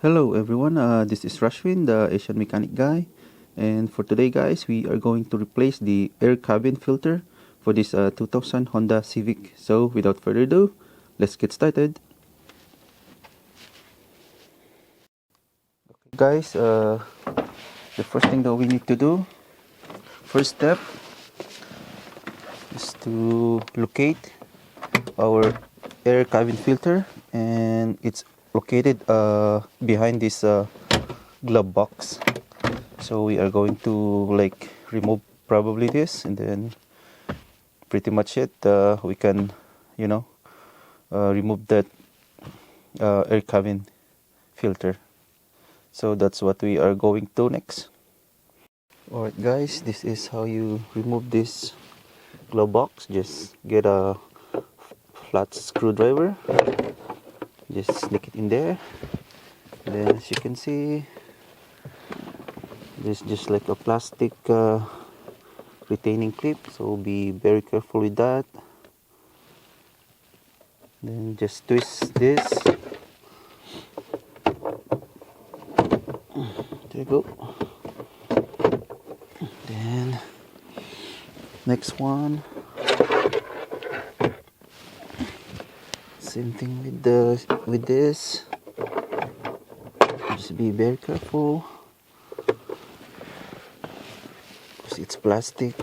Hello everyone, this is Rashwin, the Asian mechanic guy, and for today guys we are going to replace the air cabin filter for this 2000 Honda Civic. So without further ado, let's get started. Okay guys, the first thing that we need to do, first step, is to locate our air cabin filter, and it's located behind this glove box. So we are going to remove probably this, and then pretty much it. We can, remove that air cabin filter. So that's what we are going to next. Alright guys, this is how you remove this glove box. Just get a flat screwdriver, just stick it in there, and then as you can see, there's just like a plastic retaining clip, so be very careful with that. Then just twist this. There you go. Then next one, same thing with this. Just be very careful because it's plastic.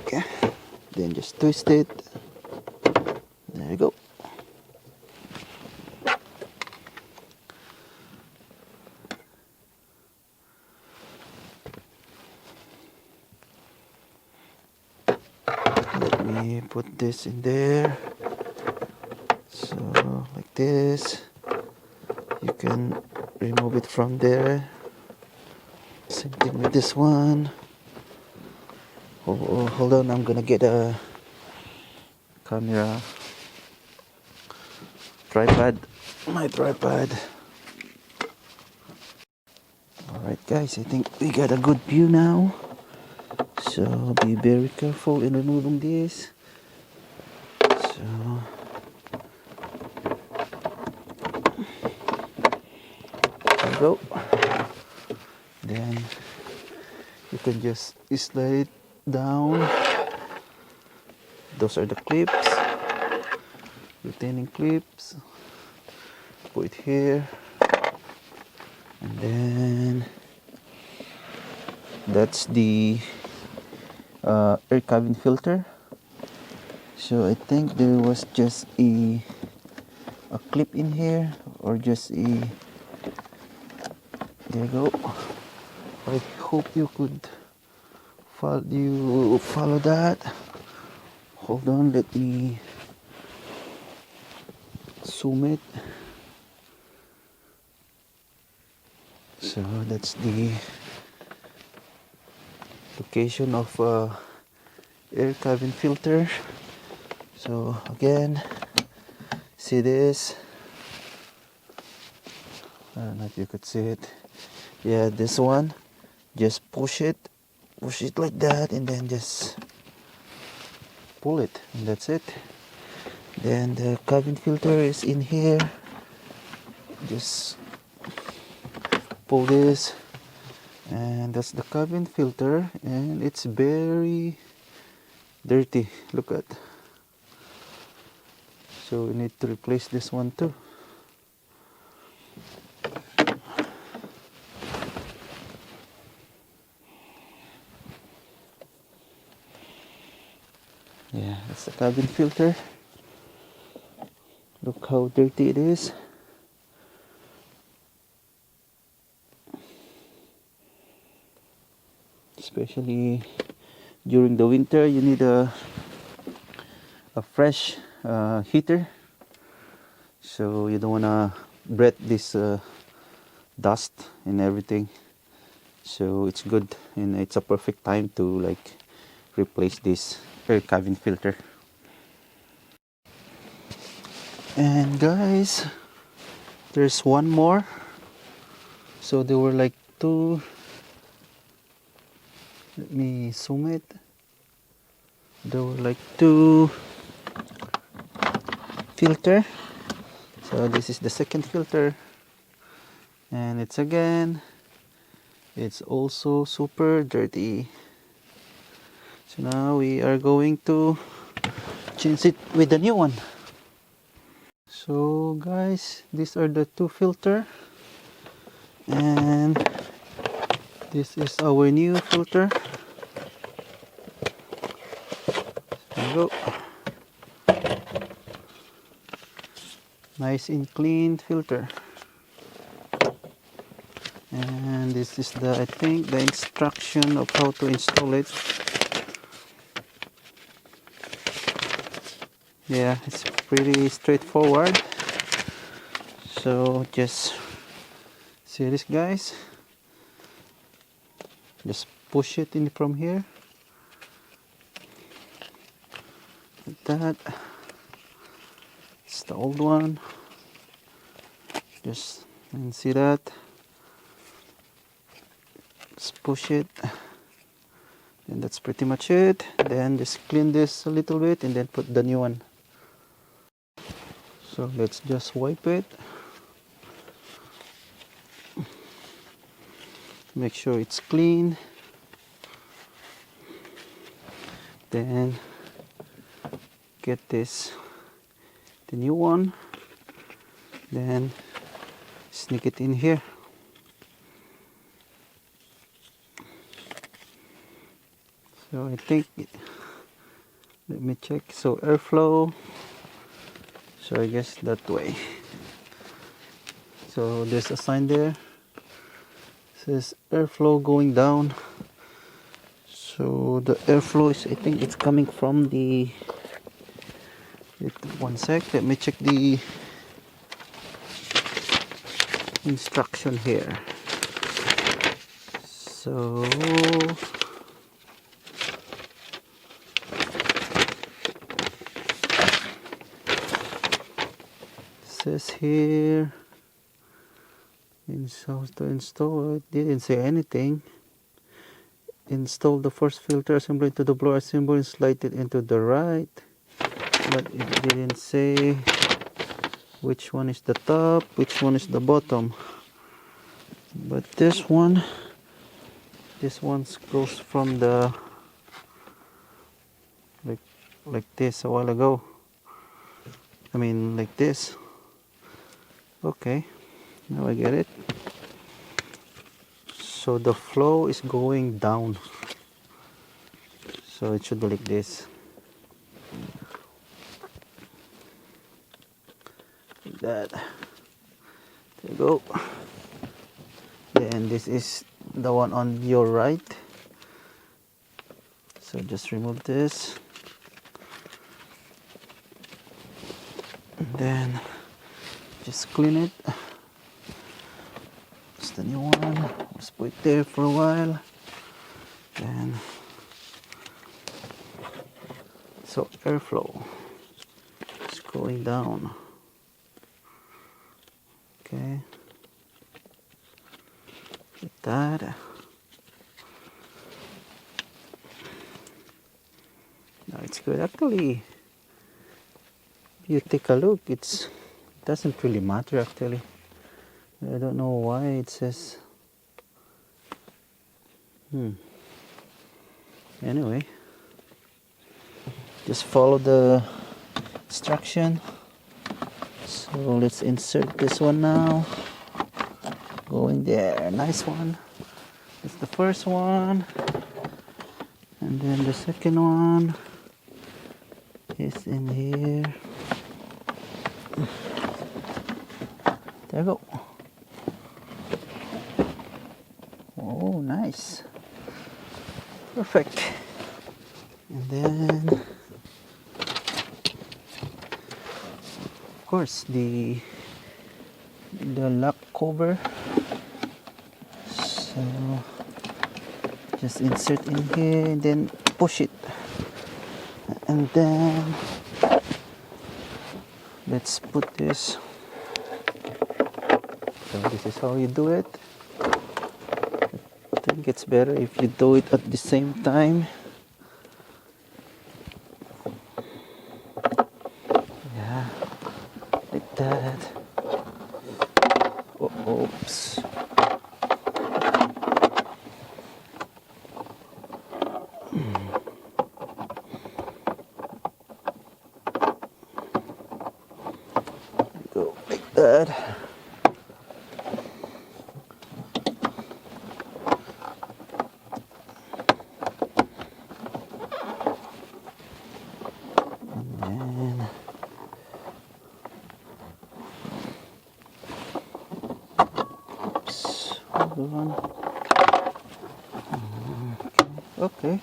Then just twist it. There you go. Let me put this in there. So like this, you can remove it from there. Same thing with this one. Hold on, I'm gonna get a camera tripod, my tripod. Alright guys, I think we got a good view now, so be very careful in removing this. So there you go. Then you can just slide it down. Those are the clips, retaining clips. Put it here, and then that's the air cabin filter. So I think there was just a clip in here, or just a, there you go. I hope you could follow that. Hold on, let me zoom it. So that's the location of air cabin filter. So again, see this, I don't know if you could see it. Yeah, this one, just push it like that, and then just pull it, and that's it. Then the cabin filter is in here. Just pull this, and that's the cabin filter, and it's very dirty. Look at. So we need to replace this one too. Yeah, that's the cabin filter. Look how dirty it is. Especially during the winter, you need a fresh heater, so you don't wanna breathe this dust and everything. So it's good, and it's a perfect time to replace this air cabin filter. And guys, there's one more. So there were like two. Let me zoom it. There were like two filter. So this is the second filter. and it's also super dirty. So now we are going to change it with the new one. So guys, these are the two filter, and this is our new filter. There we go. Nice and clean filter. And this is I think the instruction of how to install it. Yeah, it's pretty straightforward. So just see this, guys. Just push it in from here, like that. It's the old one. Just see that. Just push it, and that's pretty much it. Then just clean this a little bit and then put the new one. So let's just wipe it. Make sure it's clean. Then get the new one. Then sneak it in here. So I think let me check. So airflow. So I guess that way. So there's a sign there. It says airflow going down. So the airflow is, I think it's coming from the. One sec. Let me check the instruction here. So says here how to install it. Didn't say anything. Install the first filter assembly into the blower assembly and slide it into the right, but it didn't say which one is the top, which one is the bottom. But this one goes from the like this a while ago. I mean like this. Okay, now I get it. So the flow is going down. So it should be like this. Like that. There you go. Then this is the one on your right. So just remove this. And then just clean it. It's the new one. Just put it there for a while. Then so airflow is going down. Okay. Like that. Now it's good. Actually, if you take a look, it doesn't really matter actually. I don't know why it says. Anyway, just follow the instruction. So let's insert this one now. Go in there. Nice one. It's the first one. And then the second one is in here. There you go. Oh, nice. Perfect. And then, of course, the lock cover. So just insert in here and then push it. And then let's put this. So this is how you do it. I think it's better if you do it at the same time. Yeah, like that. Oh, Oops. Go like that. One. Okay.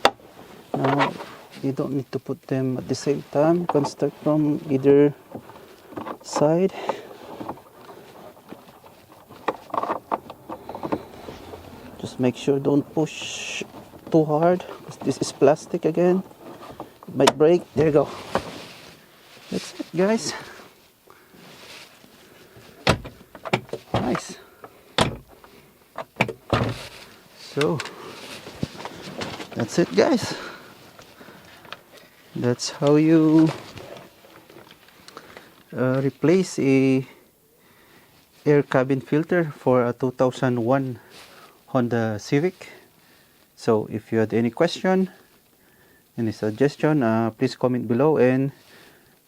Now you don't need to put them at the same time. You can start from either side. Just make sure don't push too hard, because this is plastic again. It might break. There you go. That's it, guys. Nice. So that's it, guys. That's how you replace a air cabin filter for a 2001 Honda Civic. So if you had any question, any suggestion, please comment below, and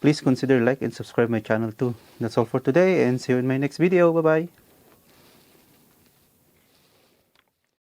please consider like and subscribe my channel too. That's all for today, and see you in my next video. Bye bye.